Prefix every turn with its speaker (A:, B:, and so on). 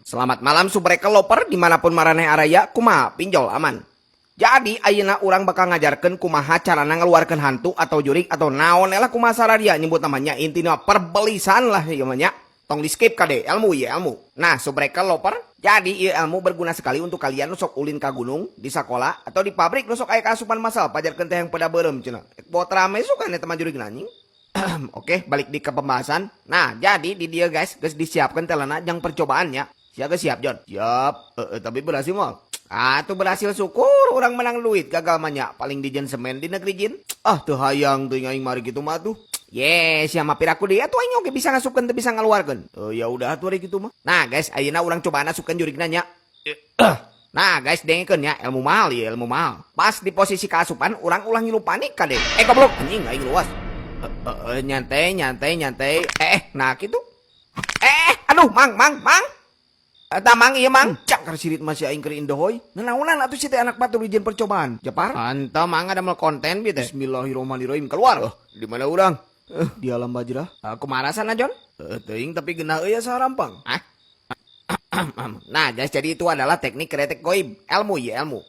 A: Selamat malam subrek loper dimanapun maraneh araya kumaha pinjol aman. Jadi ayeuna urang bakal ngajarkeun kumaha carana ngeluarkeun hantu atau jurik atau naon lah kumaha saradia nyebut namanya intina perbelisan lah ieu mah nya. Tong di skip kade ilmu ya ilmu. Nah subrek loper jadi ieu ilmu berguna sekali untuk kalian nu sok ulin ka gunung di sekolah atau di pabrik nu sok aya kasupan masal pajarkeun teh yang pada beureum cenah. Buat rame suka nih teman jurik nanying. Oke, balik di ke pembahasan. Nah, jadi di dia guys, geus disiapkan telana jang percobaannya. Siapa siap, John? Siap. Tapi berhasil mah. Tuh berhasil syukur orang menang duit gagal manya paling di jen semen di negeri jin. Tuh hayang tuh aing mari gitu mah tuh. Yes, siapa piraku dia tuh aing oge bisa ngasupkeun teu bisa ngaluarkeun. Ya udah atuh ari kitu mah. Nah, guys, ayeuna urang coba ngasupkeun jurigna nya. Nah guys, dengekeun ya, ilmu mahal ya, ilmu mahal. Pas di posisi kaasupan, orang ulah ngilu panik kade. Goblok, anjing aing luas. Nyantai. Nah gitu. Aduh, mang. Mang iya mang. Cak karsirit masih aing keur indohoy. Nanaonan atuh si teh anak batu di jen percobaan. Japar. Anta mang ada mal konten bieu teh. Bismillahirrahmanirrahim. Keluar. Di mana urang? Di alam bajra. Kumaha sana, Jon? Teuing tapi geuna euy sarampang. Nah, guys, jadi itu adalah teknik kretek goib. Ilmu ya, ilmu.